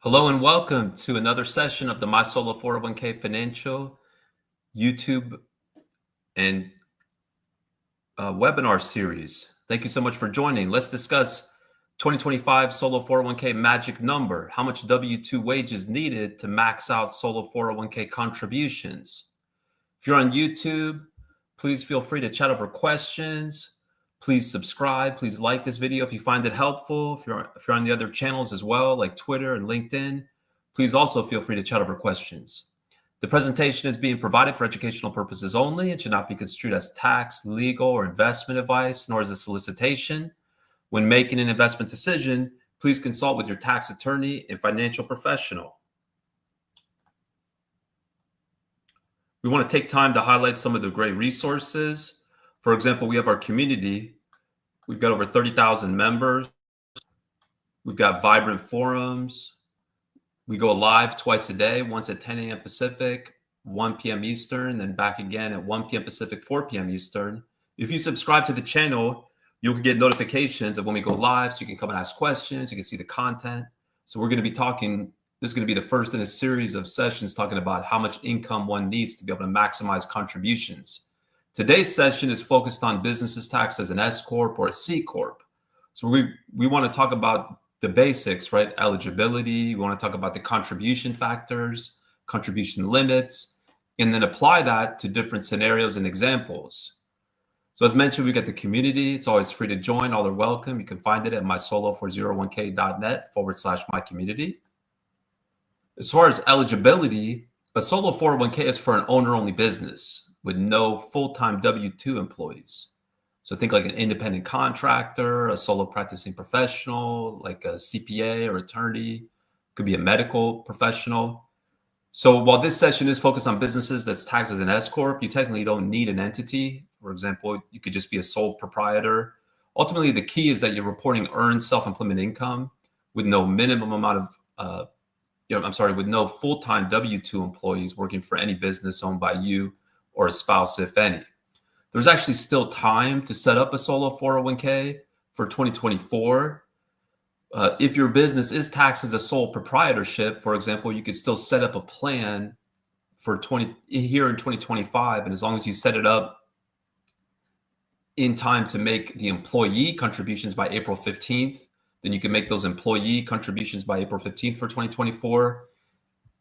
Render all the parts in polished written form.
Hello and welcome to another session of the My Solo 401k Financial YouTube and webinar series. Thank you so much for joining. Let's discuss 2025 Solo 401k magic number, how much W-2 wages needed to max out Solo 401k contributions. If you're on YouTube, please feel free to chat over questions. Please subscribe. Please like this video if you find it helpful. If you're on the other channels as well, like Twitter and LinkedIn, please also feel free to chat over questions. The presentation is being provided for educational purposes only. It should not be construed as tax, legal, or investment advice, nor as a solicitation. When making an investment decision, please consult with your tax attorney and financial professional. We want to take time to highlight some of the great resources. For example, we have our community. We've got over 30,000 members. We've got vibrant forums. We go live twice a day, once at 10 a.m. Pacific, 1 p.m. Eastern, then back again at 1 p.m. Pacific, 4 p.m. Eastern. If you subscribe to the channel, you can get notifications of when we go live, so you can come and ask questions. You can see the content. So we're going to be talking, this is going to be the first in a series of sessions talking about how much income one needs to be able to maximize contributions. Today's session is focused on businesses taxed as an S-Corp or a C-Corp. So we want to talk about the basics, right? Eligibility. We want to talk about the contribution factors, contribution limits, and then apply that to different scenarios and examples. So as mentioned, we got the community. It's always free to join. All are welcome. You can find it at mysolo401k.net/mycommunity. As far as eligibility, a solo 401k is for an owner-only business with no full-time W-2 employees. So think like an independent contractor, a solo practicing professional, like a CPA or attorney, could be a medical professional. So while this session is focused on businesses that's taxed as an S-Corp, you technically don't need an entity. For example, you could just be a sole proprietor. Ultimately, the key is that you're reporting earned self-employment income with no minimum amount of, with no full-time W-2 employees working for any business owned by you or a spouse, if any. There's actually still time to set up a solo 401k for 2024. If your business is taxed as a sole proprietorship, for example, you could still set up a plan for here in 2025. And as long as you set it up in time to make the employee contributions by April 15th, then you can make those employee contributions by April 15th for 2024.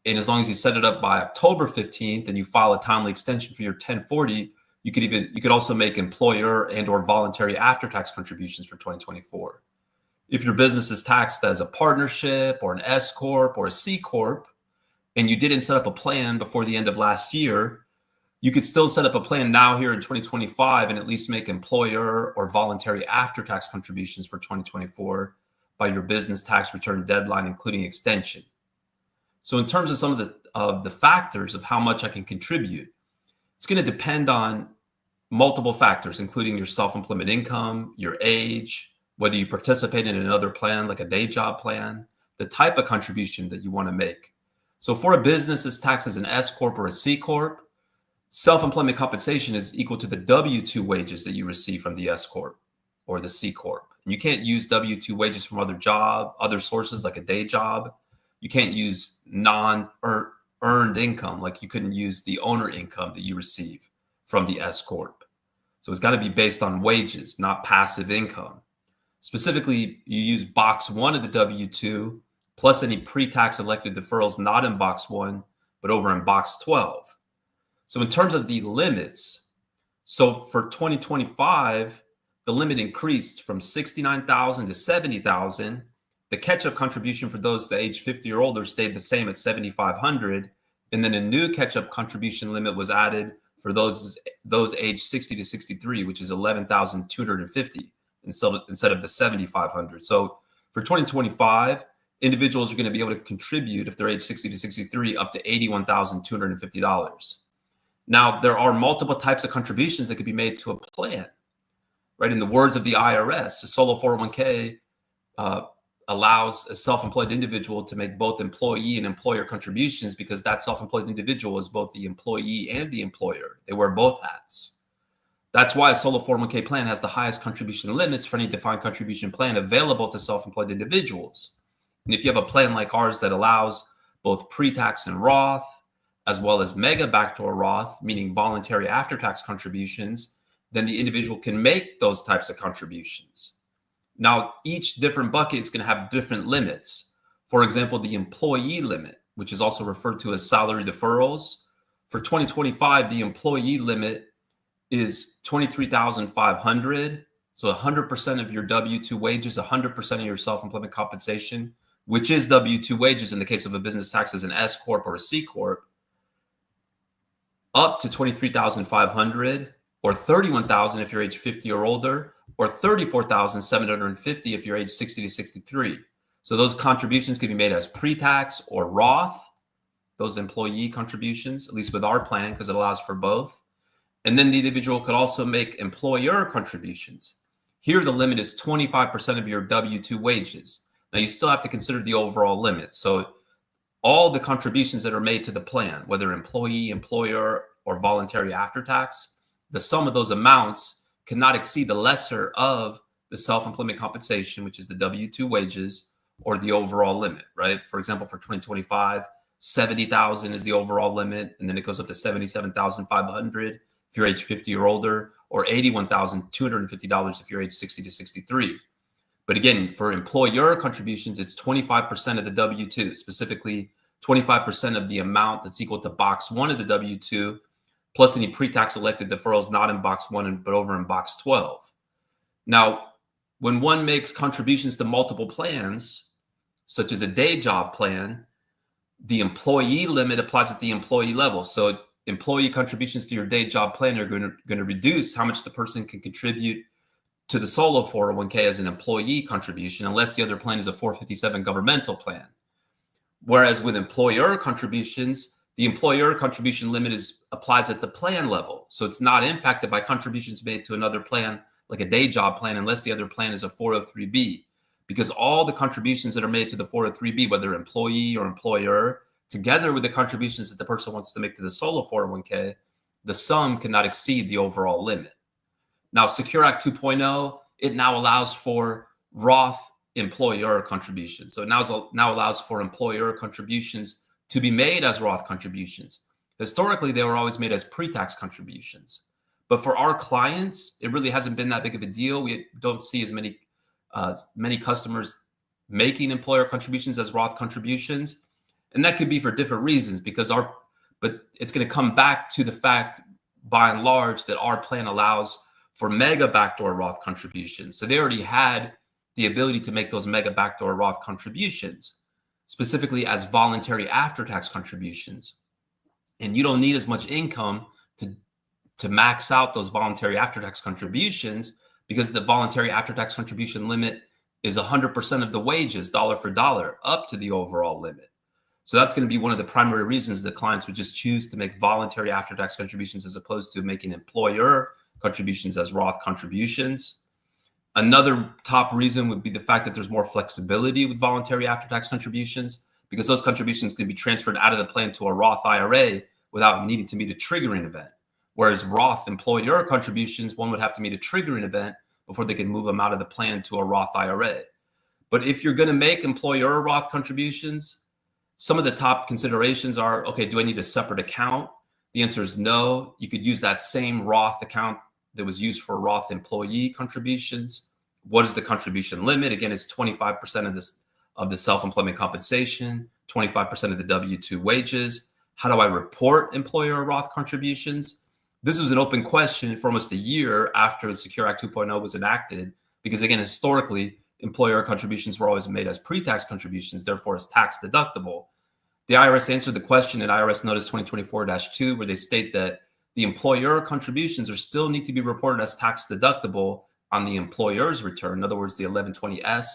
And as long as you set it up by October 15th and you file a timely extension for your 1040, you could also make employer and or voluntary after-tax contributions for 2024. If your business is taxed as a partnership or an S-Corp or a C-Corp, and you didn't set up a plan before the end of last year, you could still set up a plan now here in 2025 and at least make employer or voluntary after-tax contributions for 2024 by your business tax return deadline, including extension. So in terms of some of the factors of how much I can contribute, it's going to depend on multiple factors, including your self-employment income, your age, whether you participate in another plan like a day job plan, the type of contribution that you want to make. So for a business that's taxed as an S-Corp or a C-Corp, self-employment compensation is equal to the W-2 wages that you receive from the S-Corp or the C-Corp. And you can't use W-2 wages from other sources like a day job. You can't use non-earned income, like you couldn't use the owner income that you receive from the S-Corp. So it's got to be based on wages, not passive income. Specifically, you use box 1 of the W-2 plus any pre-tax elected deferrals not in box 1, but over in box 12. So in terms of the limits, so for 2025, the limit increased from $69,000 to $70,000. The catch-up contribution for those the age 50 or older stayed the same at $7,500, and then a new catch-up contribution limit was added for those age 60 to 63, which is $11,250 instead of the $7,500. So for 2025, individuals are going to be able to contribute, if they're age 60 to 63, up to $81,250. Now, there are multiple types of contributions that could be made to a plan, right? In the words of the IRS, a solo 401k allows a self-employed individual to make both employee and employer contributions because that self-employed individual is both the employee and the employer. They wear both hats. That's why a solo 401k plan has the highest contribution limits for any defined contribution plan available to self-employed individuals. And if you have a plan like ours that allows both pre-tax and Roth, as well as mega backdoor Roth, meaning voluntary after-tax contributions, then the individual can make those types of contributions. Now, each different bucket is going to have different limits. For example, the employee limit, which is also referred to as salary deferrals. For 2025, the employee limit is $23,500. So 100% of your W-2 wages, 100% of your self-employment compensation, which is W-2 wages in the case of a business tax as an S-Corp or a C-Corp, up to $23,500, or $31,000 if you're age 50 or older, or $34,750 if you're age 60 to 63. So those contributions can be made as pre-tax or Roth, those employee contributions, at least with our plan, because it allows for both. And then the individual could also make employer contributions. Here, the limit is 25% of your W-2 wages. Now, you still have to consider the overall limit. So all the contributions that are made to the plan, whether employee, employer, or voluntary after tax, the sum of those amounts cannot exceed the lesser of the self-employment compensation, which is the W-2 wages, or the overall limit, right? For example, for 2025, 70,000 is the overall limit, and then it goes up to 77,500 if you're age 50 or older, or $81,250 if you're age 60 to 63. But again, for employer contributions, it's 25% of the W-2, specifically 25% of the amount that's equal to box 1 of the W-2, plus any pre-tax elected deferrals not in box 1, but over in box 12. Now, when one makes contributions to multiple plans, such as a day job plan, the employee limit applies at the employee level. So employee contributions to your day job plan are going to reduce how much the person can contribute to the solo 401k as an employee contribution, unless the other plan is a 457 governmental plan. Whereas with employer contributions, the employer contribution limit applies at the plan level. So it's not impacted by contributions made to another plan, like a day job plan, unless the other plan is a 403b. Because all the contributions that are made to the 403b, whether employee or employer, together with the contributions that the person wants to make to the solo 401k, the sum cannot exceed the overall limit. Now, Secure Act 2.0, it now allows for Roth employer contributions. So it now allows for employer contributions to be made as Roth contributions. Historically, they were always made as pre-tax contributions. But for our clients, it really hasn't been that big of a deal. We don't see as many customers making employer contributions as Roth contributions. And that could be for different reasons, but it's going to come back to the fact, by and large, that our plan allows for mega backdoor Roth contributions. So they already had the ability to make those mega backdoor Roth contributions, specifically as voluntary after-tax contributions. And you don't need as much income to max out those voluntary after-tax contributions, because the voluntary after-tax contribution limit is 100% of the wages, dollar for dollar, up to the overall limit. So that's going to be one of the primary reasons that clients would just choose to make voluntary after-tax contributions as opposed to making employer contributions as Roth contributions. Another top reason would be the fact that there's more flexibility with voluntary after-tax contributions, because those contributions can be transferred out of the plan to a Roth IRA without needing to meet a triggering event. Whereas Roth employer contributions, one would have to meet a triggering event before they can move them out of the plan to a Roth IRA. But if you're going to make employer Roth contributions, some of the top considerations are, okay, do I need a separate account? The answer is no. You could use that same Roth account that was used for Roth employee contributions. What is the contribution limit? Again, it's 25% of the self-employment compensation, 25% of the W-2 wages. How do I report employer Roth contributions? This was an open question for almost a year after the Secure Act 2.0 was enacted, because again, historically, employer contributions were always made as pre-tax contributions, therefore as tax deductible. The IRS answered the question in IRS Notice 2024-2, where they state that the employer contributions still need to be reported as tax deductible on the employer's return. In other words, the 1120S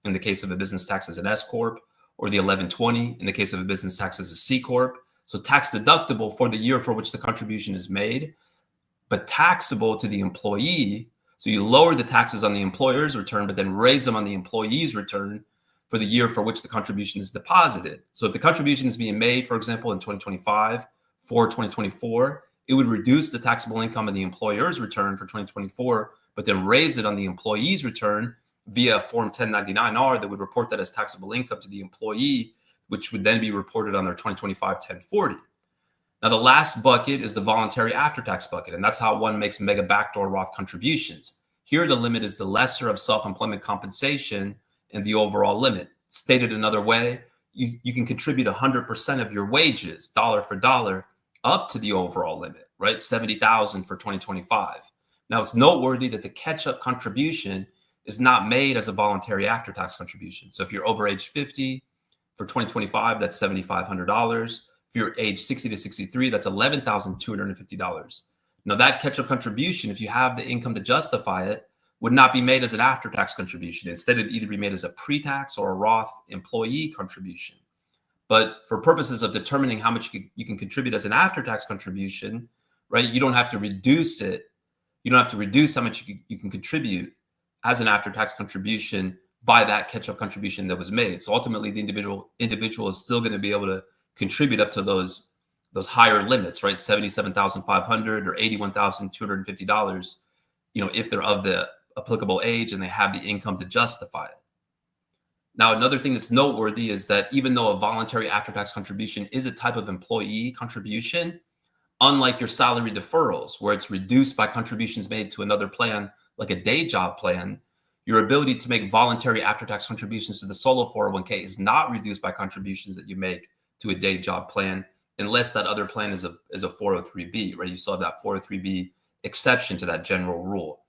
in the case of a business tax as an S-Corp, or the 1120 in the case of a business tax as a C-Corp. So tax deductible for the year for which the contribution is made, but taxable to the employee. So you lower the taxes on the employer's return, but then raise them on the employee's return for the year for which the contribution is deposited. So if the contribution is being made, for example, in 2025 for 2024, it would reduce the taxable income of the employer's return for 2024, but then raise it on the employee's return via Form 1099-R that would report that as taxable income to the employee, which would then be reported on their 2025 1040. Now, the last bucket is the voluntary after-tax bucket, and that's how one makes mega backdoor Roth contributions. Here, the limit is the lesser of self-employment compensation and the overall limit. Stated another way, you can contribute 100% of your wages, dollar for dollar, up to the overall limit, right? $70,000 for 2025. Now, it's noteworthy that the catch-up contribution is not made as a voluntary after-tax contribution. So if you're over age 50 for 2025, that's $7,500. If you're age 60 to 63, that's $11,250. Now, that catch-up contribution, if you have the income to justify it, would not be made as an after-tax contribution. Instead, it'd either be made as a pre-tax or a Roth employee contribution. But for purposes of determining how much you can contribute as an after-tax contribution, right, you don't have to reduce it. You don't have to reduce how much you can contribute as an after-tax contribution by that catch-up contribution that was made. So ultimately, the individual is still going to be able to contribute up to those higher limits, right? $77,500 or $81,250, if they're of the applicable age and they have the income to justify it. Now, another thing that's noteworthy is that even though a voluntary after-tax contribution is a type of employee contribution, unlike your salary deferrals, where it's reduced by contributions made to another plan, like a day job plan, your ability to make voluntary after-tax contributions to the solo 401k is not reduced by contributions that you make to a day job plan, unless that other plan is a 403b, right? You still have that 403b exception to that general rule.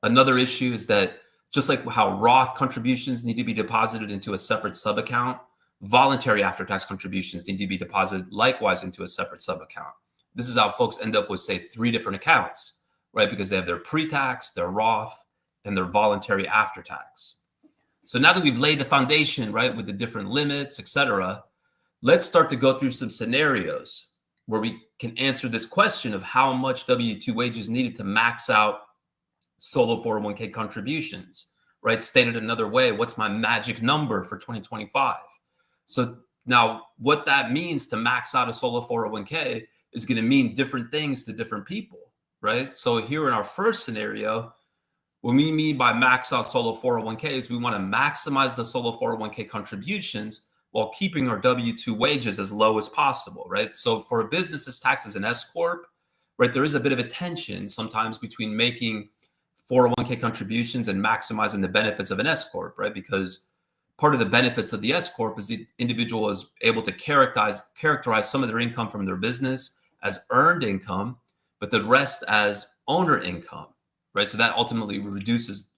Another issue is that just like how Roth contributions need to be deposited into a separate sub-account, voluntary after-tax contributions need to be deposited likewise into a separate sub-account. This is how folks end up with, say, 3 different accounts, right? Because they have their pre-tax, their Roth, and their voluntary after-tax. So now that we've laid the foundation, right, with the different limits, et cetera, let's start to go through some scenarios where we can answer this question of how much W-2 wages needed to max out solo 401k contributions, right? Stated another way, what's my magic number for 2025? So now what that means to max out a solo 401k is going to mean different things to different people, right? So here in our first scenario, what we mean by max out solo 401ks, we want to maximize the solo 401k contributions while keeping our W-2 wages as low as possible, right? So for a business that's taxed as an S-Corp, right, there is a bit of a tension sometimes between making 401k contributions and maximizing the benefits of an S-Corp, right? Because part of the benefits of the S-Corp is the individual is able to characterize some of their income from their business as earned income, but the rest as owner income, right? So that ultimately reduces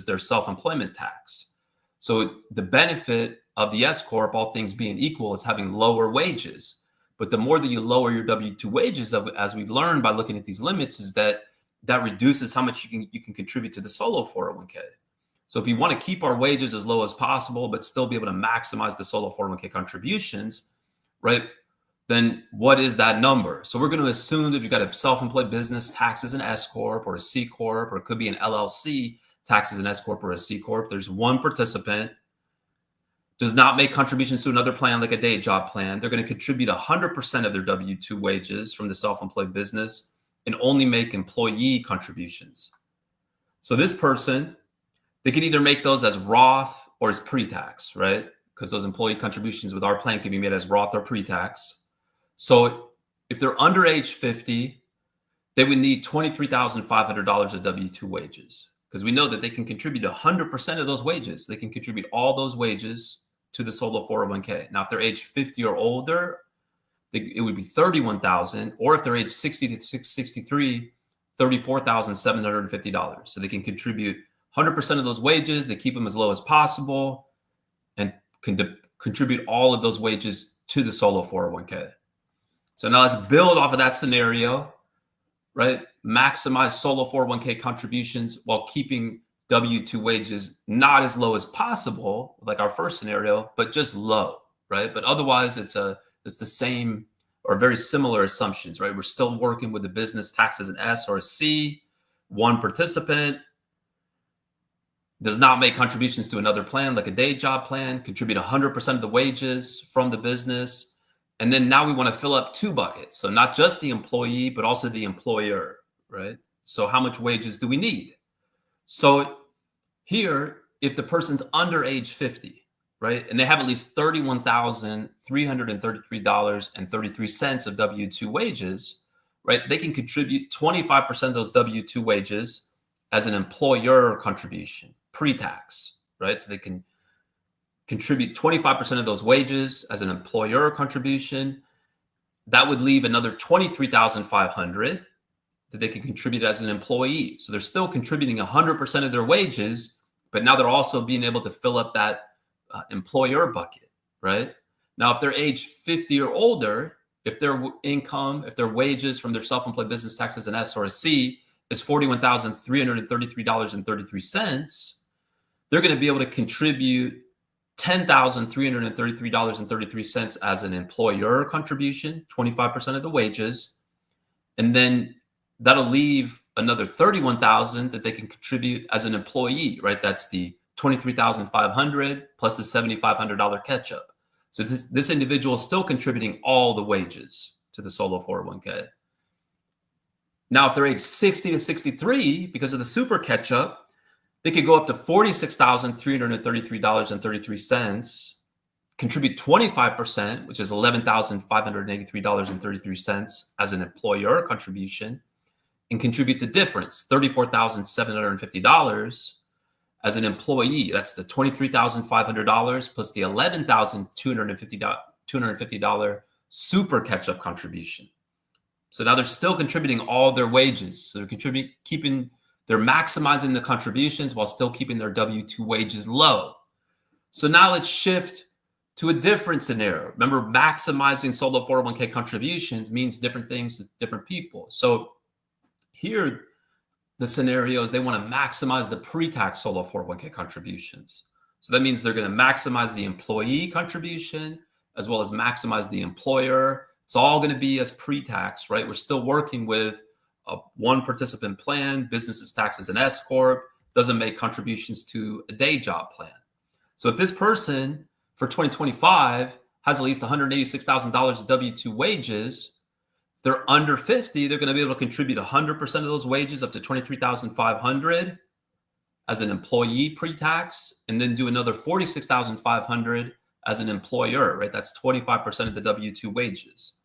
their self-employment tax. So the benefit of the S-Corp, all things being equal, is having lower wages. But the more that you lower your W-2 wages, as we've learned by looking at these limits, is that reduces how much you can contribute to the solo 401k. So if you want to keep our wages as low as possible, but still be able to maximize the solo 401k contributions, right, then what is that number? So we're going to assume that you've got a self-employed business taxed as an S-Corp or a C-Corp, or it could be an LLC taxed as an S-Corp or a C-Corp. There's one participant, does not make contributions to another plan like a day job plan. They're going to contribute 100% of their W-2 wages from the self-employed business and only make employee contributions. So this person, they can either make those as Roth or as pre-tax, right? Because those employee contributions with our plan can be made as Roth or pre-tax. So if they're under age 50, they would need $23,500 of W-2 wages, because we know that they can contribute 100% of those wages. They can contribute all those wages to the solo 401k. Now, if they're age 50 or older, it would be $31,000, or if they're age 60 to 63, $34,750. So they can contribute 100% of those wages. They keep them as low as possible and can contribute all of those wages to the solo 401k. So now let's build off of that scenario, right? Maximize solo 401k contributions while keeping W-2 wages not as low as possible, like our first scenario, but just low, right? But otherwise, it's the same or very similar assumptions, right? We're still working with the business taxed as an S or a C, one participant, does not make contributions to another plan like a day job plan, contribute 100% of the wages from the business. And then now we want to fill up 2 buckets. So not just the employee, but also the employer, right? So how much wages do we need? So here, if the person's under age 50, right, and they have at least $31,333.33 of W-2 wages, right, they can contribute 25% of those W-2 wages as an employer contribution, pre-tax, right? So they can contribute 25% of those wages as an employer contribution. That would leave another $23,500 that they can contribute as an employee. So they're still contributing 100% of their wages, but now they're also being able to fill up that employer bucket, right? Now, if they're age 50 or older, if their income, if their wages from their self-employed business tax as an S or a C is $41,333.33, they're going to be able to contribute $10,333.33 as an employer contribution, 25% of the wages. And then that'll leave another $31,000 that they can contribute as an employee, right? That's the $23,500 plus the $7,500 catch up. So this individual is still contributing all the wages to the solo 401k. Now, if they're age 60 to 63, because of the super catch up, they could go up to $46,333.33, contribute 25%, which is $11,583.33 as an employer contribution, and contribute the difference, $34,750 as an employee. That's the $23,500 plus the $11,250 super catch-up contribution. So now they're still contributing all their wages. So they're they're maximizing the contributions while still keeping their W-2 wages low. So now let's shift to a different scenario. Remember, maximizing solo 401k contributions means different things to different people. So here, the scenario is they want to maximize the pre-tax solo 401k contributions. So that means they're going to maximize the employee contribution as well as maximize the employer. It's all going to be as pre-tax, right? We're still working with a one participant plan. Business is taxed as an S-Corp, doesn't make contributions to a day job plan. So if this person for 2025 has at least $186,000 of W-2 wages, they're under 50, they're going to be able to contribute 100% of those wages up to $23,500 as an employee pre-tax, and then do another $46,500 as an employer, right? That's 25% of the W-2 wages.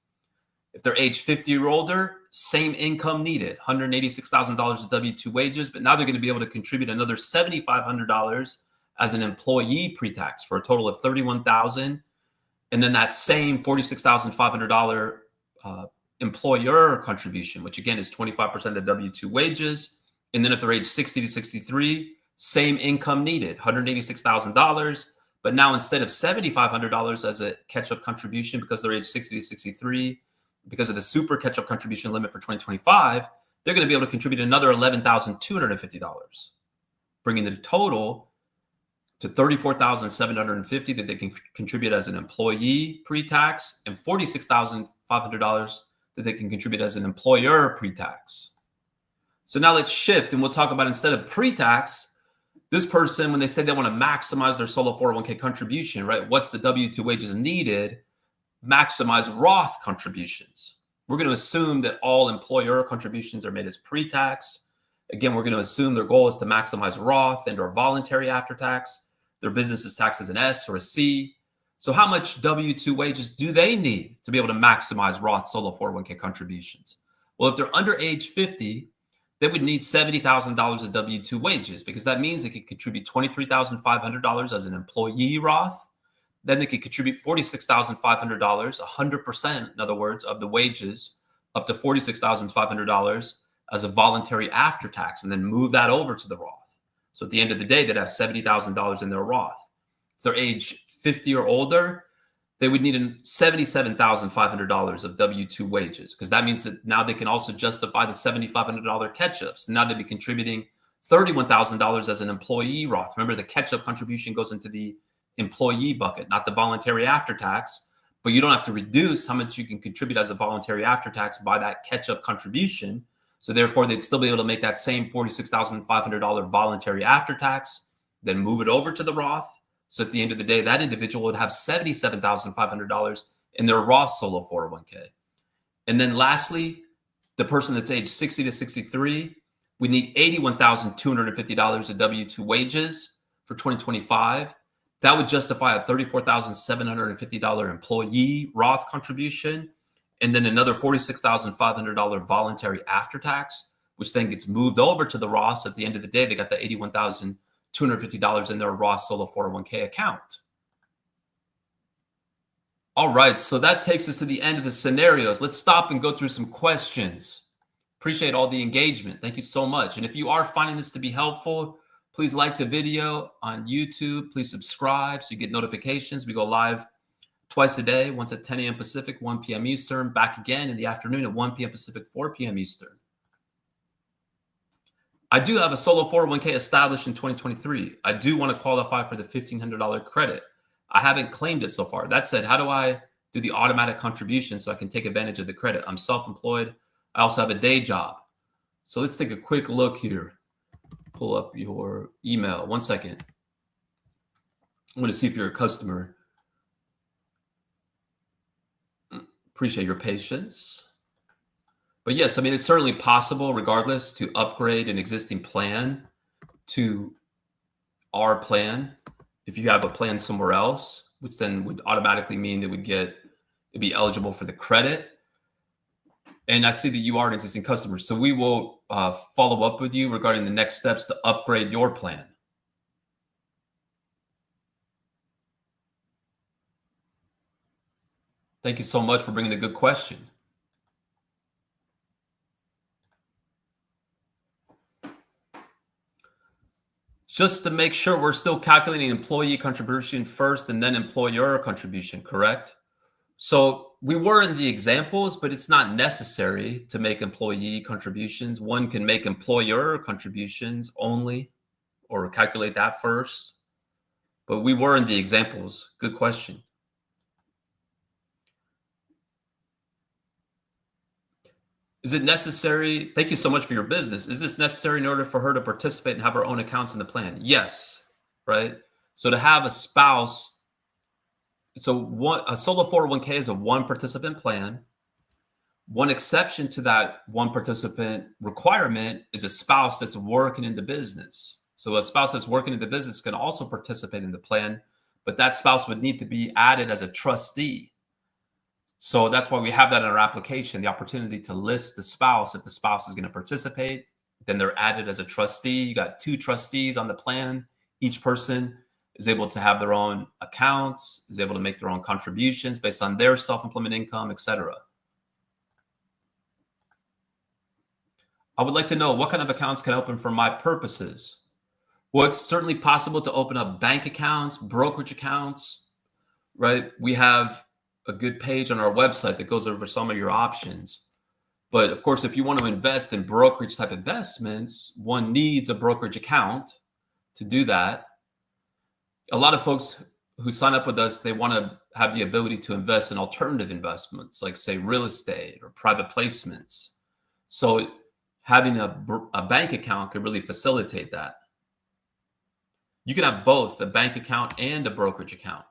If they're age 50 or older, same income needed, $186,000 of W-2 wages, but now they're going to be able to contribute another $7,500 as an employee pre-tax for a total of $31,000, and then that same $46,500 employer contribution, which again is 25% of the W-2 wages. And then if they're age 60 to 63, same income needed, $186,000. But now instead of $7,500 as a catch-up contribution because they're age 60 to 63, because of the super catch-up contribution limit for 2025, they're going to be able to contribute another $11,250, bringing the total to $34,750 that they can contribute as an employee pre-tax and $46,500 that they can contribute as an employer pre-tax. So now let's shift and we'll talk about, instead of pre-tax, this person, when they say they want to maximize their solo 401k contribution, right? What's the W-2 wages needed? Maximize Roth contributions. We're going to assume that all employer contributions are made as pre-tax. Again, we're going to assume their goal is to maximize Roth and or voluntary after tax. Their business is taxed as an S or a C. So how much W-2 wages do they need to be able to maximize Roth solo 401k contributions? Well, if they're under age 50, they would need $70,000 of W-2 wages, because that means they could contribute $23,500 as an employee Roth. Then they could contribute $46,500, 100%, in other words, of the wages, up to $46,500 as a voluntary after tax, and then move that over to the Roth. So at the end of the day, they'd have $70,000 in their Roth. If they're age 50 or older, they would need $77,500 of W-2 wages, because that means that now they can also justify the $7,500 catch-ups. Now they'd be contributing $31,000 as an employee Roth. Remember, the catch-up contribution goes into the employee bucket, not the voluntary after tax, but you don't have to reduce how much you can contribute as a voluntary after tax by that catch-up contribution. So therefore, they'd still be able to make that same $46,500 voluntary after tax, then move it over to the Roth. So at the end of the day, that individual would have $77,500 in their Roth solo 401k. And then lastly, the person that's age 60 to 63, we need $81,250 of W-2 wages for 2025, that would justify a $34,750 employee Roth contribution, and then another $46,500 voluntary after tax, which then gets moved over to the Roth. So at the end of the day, they got the $81,250 in their Roth solo 401k account. All right, so that takes us to the end of the scenarios. Let's stop and go through some questions. Appreciate all the engagement. Thank you so much. And if you are finding this to be helpful, please like the video on YouTube. Please subscribe so you get notifications. We go live twice a day, once at 10 a.m. Pacific, 1 p.m. Eastern, back again in the afternoon at 1 p.m. Pacific, 4 p.m. Eastern. I do have a solo 401k established in 2023. I do want to qualify for the $1,500 credit. I haven't claimed it so far. That said, how do I do the automatic contribution so I can take advantage of the credit? I'm self-employed. I also have a day job. So let's take a quick look here. Pull up your email. 1 second. I'm going to see if you're a customer. Appreciate your patience. But yes, I mean, it's certainly possible, regardless, to upgrade an existing plan to our plan if you have a plan somewhere else, which then would automatically mean it'd be eligible for the credit. And I see that you are an existing customer. So we will follow up with you regarding the next steps to upgrade your plan. Thank you so much for bringing the good question. Just to make sure we're still calculating employee contribution first and then employer contribution, correct? So we were in the examples, but it's not necessary to make employee contributions. One can make employer contributions only or calculate that first. But we were in the examples. Good question. Is it necessary? Thank you so much for your business. Is this necessary in order for her to participate and have her own accounts in the plan? Yes, right? So to have a spouse, a solo 401k is a one participant plan. One exception to that one participant requirement is a spouse that's working in the business. So a spouse that's working in the business can also participate in the plan, but that spouse would need to be added as a trustee. So that's why we have that in our application, the opportunity to list the spouse. If the spouse is going to participate, then they're added as a trustee. You got 2 trustees on the plan. Each person is able to have their own accounts, is able to make their own contributions based on their self-employment income, etc. I would like to know what kind of accounts can I open for my purposes. Well, it's certainly possible to open up bank accounts, brokerage accounts, right? We have a good page on our website that goes over some of your options. But of course, if you want to invest in brokerage type investments, one needs a brokerage account to do that. A lot of folks who sign up with us, they want to have the ability to invest in alternative investments, like say real estate or private placements. So having a bank account could really facilitate that. You can have both a bank account and a brokerage account.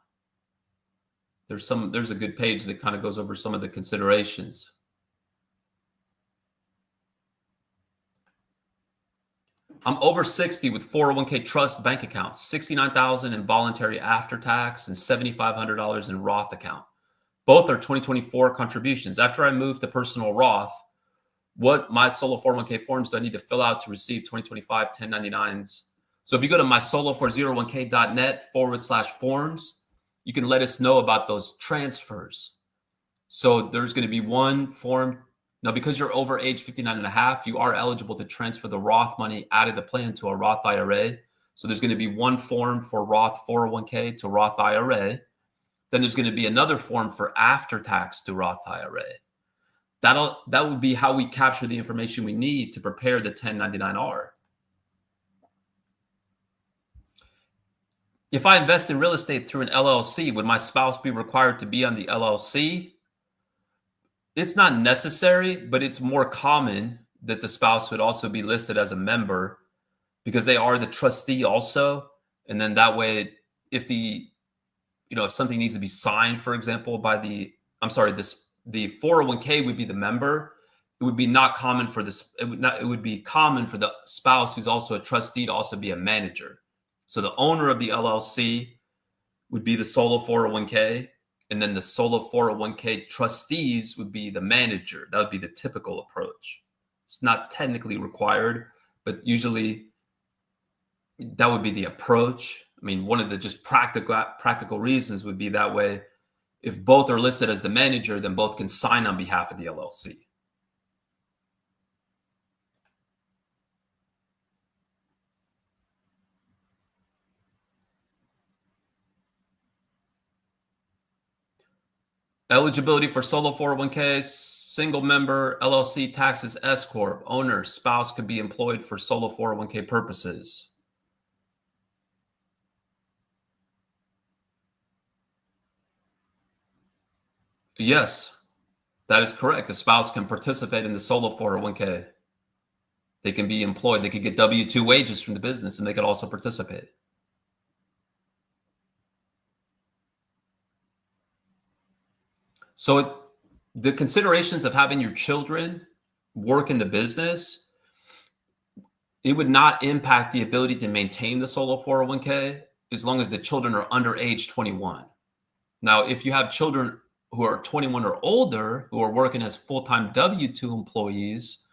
There's a good page that kind of goes over some of the considerations. I'm over 60 with 401k trust bank accounts, $69,000 in voluntary after tax and $7,500 in Roth account. Both are 2024 contributions. After I move to personal Roth, what my solo 401k forms do I need to fill out to receive 2025 1099s? So if you go to mysolo401k.net/forms, you can let us know about those transfers. So there's going to be one form. Now, because you're over age 59 and a half, you are eligible to transfer the Roth money out of the plan to a Roth IRA. So there's going to be one form for Roth 401k to Roth IRA. Then there's going to be another form for after tax to Roth IRA. That would be how we capture the information we need to prepare the 1099-R. If I invest in real estate through an LLC, would my spouse be required to be on the LLC? It's not necessary, but it's more common that the spouse would also be listed as a member because they are the trustee also. And then that way, if something needs to be signed, for example, by the 401k would be the member. It would be not common for this. It would be common for the spouse who's also a trustee to also be a manager. So the owner of the LLC would be the solo 401k, and then the solo 401k trustees would be the manager. That would be the typical approach. It's not technically required, but usually that would be the approach. I mean, one of the just practical reasons would be that way. If both are listed as the manager, then both can sign on behalf of the LLC. Eligibility for solo 401k, single member, LLC taxes, S-Corp, owner, spouse could be employed for solo 401k purposes. Yes, that is correct. A spouse can participate in the solo 401k. They can be employed. They could get W-2 wages from the business, and they could also participate. So the considerations of having your children work in the business, it would not impact the ability to maintain the solo 401k as long as the children are under age 21. Now, if you have children who are 21 or older who are working as full-time W-2 employees,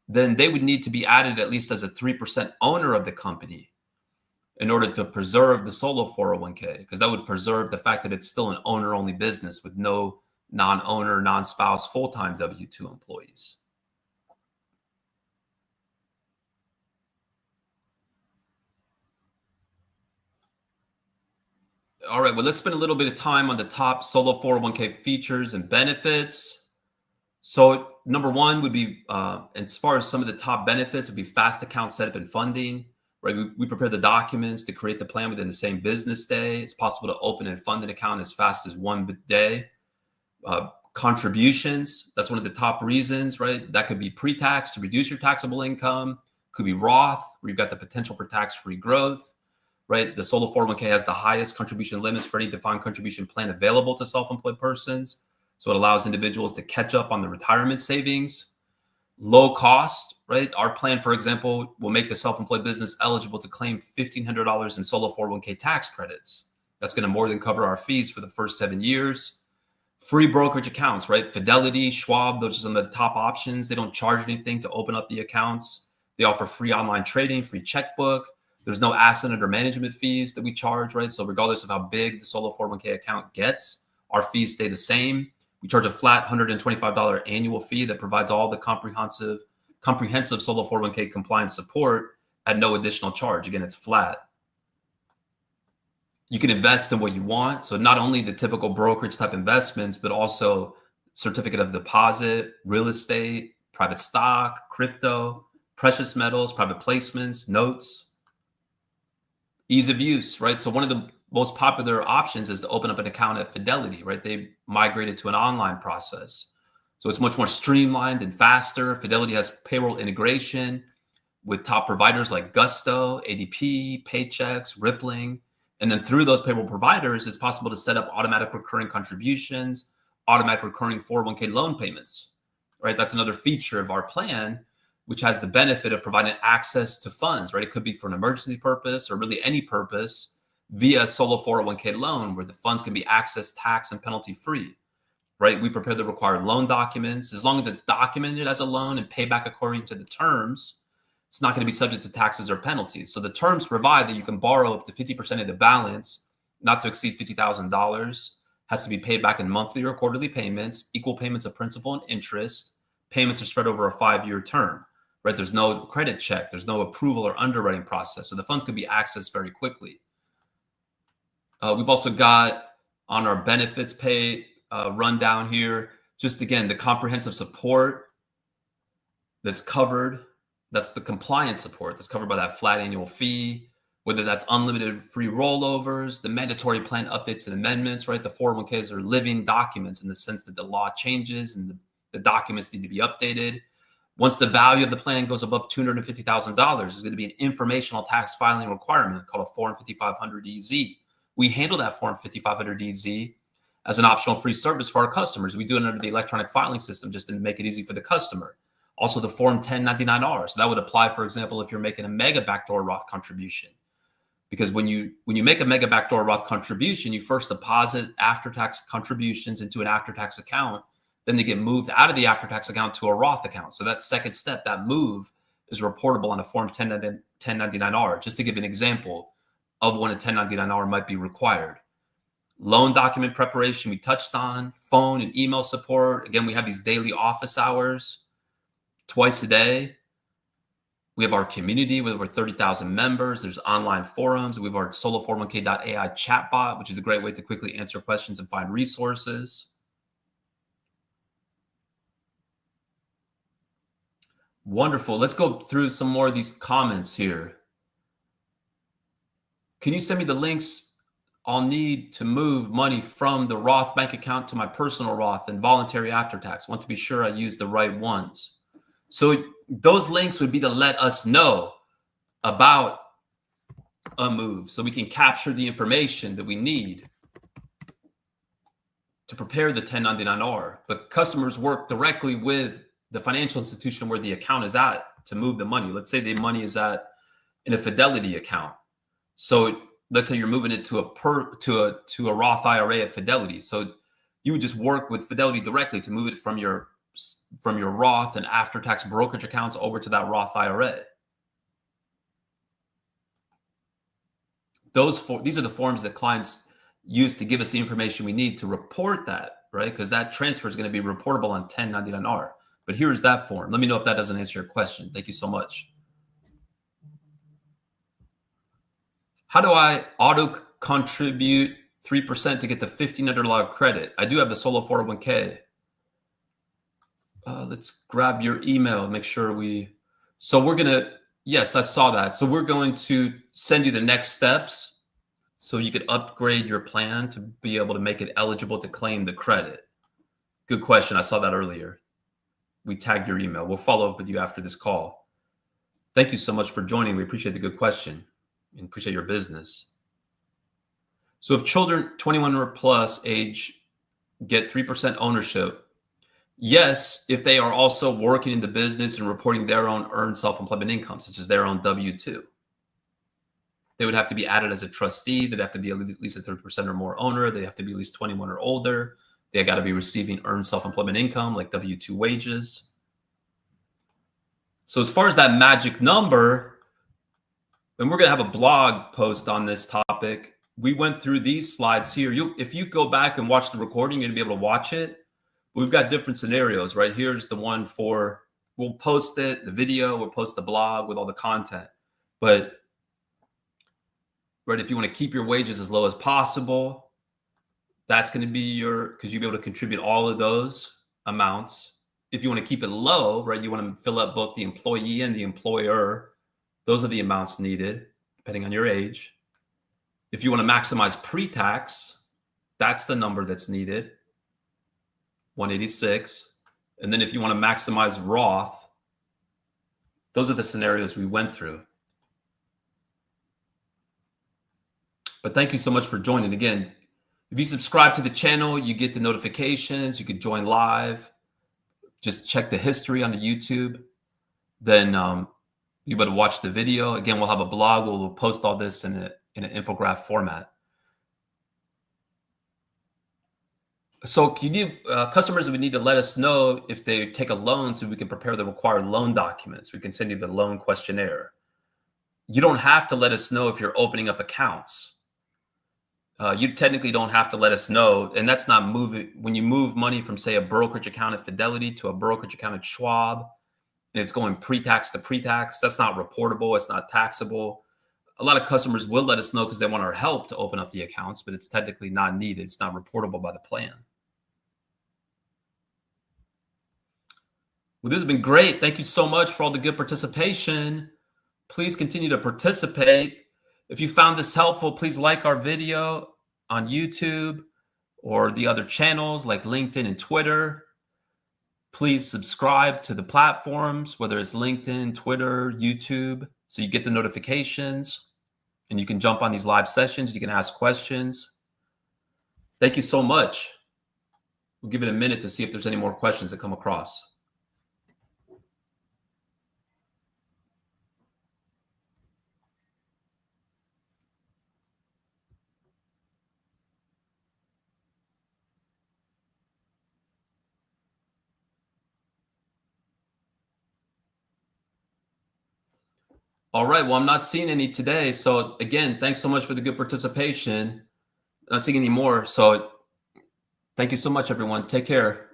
then they would need to be added at least as a 3% owner of the company in order to preserve the solo 401k, because that would preserve the fact that it's still an owner-only business with no non-owner, non-spouse, full-time W-2 employees. All right, well, let's spend a little bit of time on the top solo 401k features and benefits. So number one would be, as far as some of the top benefits, would be fast account setup and funding. Right, we prepare the documents to create the plan within the same business day. It's possible to open and fund an account as fast as one day. Contributions, that's one of the top reasons, right? That could be pre-tax to reduce your taxable income. Could be Roth, where you've got the potential for tax-free growth, right? The solo 401k has the highest contribution limits for any defined contribution plan available to self-employed persons. So it allows individuals to catch up on the retirement savings. Low cost, right? Our plan, for example, will make the self-employed business eligible to claim $1,500 in solo 401k tax credits. That's going to more than cover our fees for the first 7 years. Free brokerage accounts, right? Fidelity, Schwab, those are some of the top options. They don't charge anything to open up the accounts. They offer free online trading, free checkbook. There's no asset under management fees that we charge, right? So regardless of how big the solo 401k account gets, our fees stay the same. We charge a flat $125 annual fee that provides all the comprehensive solo 401k compliance support at no additional charge. Again, it's flat. You can invest in what you want. So not only the typical brokerage type investments, but also certificate of deposit, real estate, private stock, crypto, precious metals, private placements, notes. Ease of use, right? So one of the most popular options is to open up an account at Fidelity, right? They migrated to an online process. So it's much more streamlined and faster. Fidelity has payroll integration with top providers like Gusto, ADP, Paychex, Rippling. And then through those payroll providers, it's possible to set up automatic recurring contributions, automatic recurring 401k loan payments, right? That's another feature of our plan, which has the benefit of providing access to funds, right? It could be for an emergency purpose or really any purpose via a solo 401k loan where the funds can be accessed tax and penalty free, right? We prepare the required loan documents. As long as it's documented as a loan and paid back according to the terms, it's not going to be subject to taxes or penalties. So the terms provide that you can borrow up to 50% of the balance, not to exceed $50,000, has to be paid back in monthly or quarterly payments, equal payments of principal and interest. Payments are spread over a 5-year term, right? There's no credit check. There's no approval or underwriting process. So the funds could be accessed very quickly. We've also got on our benefits pay rundown here, just again, the comprehensive support that's covered. That's the compliance support that's covered by that flat annual fee, whether that's unlimited free rollovers, the mandatory plan updates and amendments, right? The 401ks are living documents in the sense that the law changes and the documents need to be updated. Once the value of the plan goes above $250,000, there's going to be an informational tax filing requirement called a Form 5500EZ. We handle that Form 5500EZ as an optional free service for our customers. We do it under the electronic filing system just to make it easy for the customer. Also, the Form 1099R. So that would apply, for example, if you're making a mega backdoor Roth contribution. because when you make a mega backdoor Roth contribution, you first deposit after-tax contributions into an after-tax account. Then they get moved out of the after-tax account to a Roth account. So that second step, that move, is reportable on a Form 1099-R. Just to give an example of when a 1099-R might be required. Loan document preparation, we touched on. Phone and email support. Again, we have these daily office hours twice a day. We have our community with over 30,000 members. There's online forums. We have our solo401k.ai chatbot, which is a great way to quickly answer questions and find resources. Wonderful. Let's go through some more of these comments here. Can you send me the links I'll need to move money from the Roth bank account to my personal Roth and voluntary after tax? Want to be sure I use the right ones. So those links would be to let us know about a move so we can capture the information that we need to prepare the 1099-R. But customers work directly with the financial institution where the account is at to move the money. Let's say the money is in a Fidelity account. So let's say you're moving it to a Roth IRA at Fidelity. So you would just work with Fidelity directly to move it from your Roth and after-tax brokerage accounts over to that Roth IRA. These are the forms that clients use to give us the information we need to report that, right? Because that transfer is going to be reportable on 1099-R. But here is that form. Let me know if that doesn't answer your question. Thank you so much. How do I auto contribute 3% to get the $1,500 credit? I do have the solo 401k. Let's grab your email, make sure yes, I saw that. So we're going to send you the next steps so you could upgrade your plan to be able to make it eligible to claim the credit. Good question. I saw that earlier. We tagged your email. We'll follow up with you after this call. Thank you so much for joining. We appreciate the good question and appreciate your business. So if children 21 or plus age get 3% ownership, yes, if they are also working in the business and reporting their own earned self-employment income, such as their own W-2. They would have to be added as a trustee. They'd have to be at least a 30% or more owner. They have to be at least 21 or older. They got to be receiving earned self-employment income like W-2 wages. So as far as that magic number, and we're going to have a blog post on this topic, we went through these slides here. If you go back and watch the recording, you're going to be able to watch it. We've got different scenarios, right? Here's the one we'll post it, the video, we'll post the blog with all the content. But, right, if you want to keep your wages as low as possible, that's going to be because you'll be able to contribute all of those amounts. If you want to keep it low, right, you want to fill up both the employee and the employer. Those are the amounts needed, depending on your age. If you want to maximize pre-tax, that's the number that's needed. 186. And then if you want to maximize Roth, those are the scenarios we went through. But thank you so much for joining. Again, if you subscribe to the channel, you get the notifications. You could join live. Just check the history on the YouTube. Then you better watch the video. Again, we'll have a blog. We'll post all this in an infographic format. So you need customers would need to let us know if they take a loan so we can prepare the required loan documents. We can send you the loan questionnaire. You don't have to let us know if you're opening up accounts. You technically don't have to let us know. And that's not moving. When you move money from, say, a brokerage account at Fidelity to a brokerage account at Schwab, and it's going pre-tax to pre-tax, that's not reportable. It's not taxable. A lot of customers will let us know because they want our help to open up the accounts, but it's technically not needed. It's not reportable by the plan. Well, this has been great. Thank you so much for all the good participation. Please continue to participate. If you found this helpful, please like our video on YouTube or the other channels like LinkedIn and Twitter. Please subscribe to the platforms, whether it's LinkedIn, Twitter, YouTube, so you get the notifications and you can jump on these live sessions. You can ask questions. Thank you so much. We'll give it a minute to see if there's any more questions that come across. All right. Well, I'm not seeing any today. So again, thanks so much for the good participation. Not seeing any more. So thank you so much, everyone. Take care.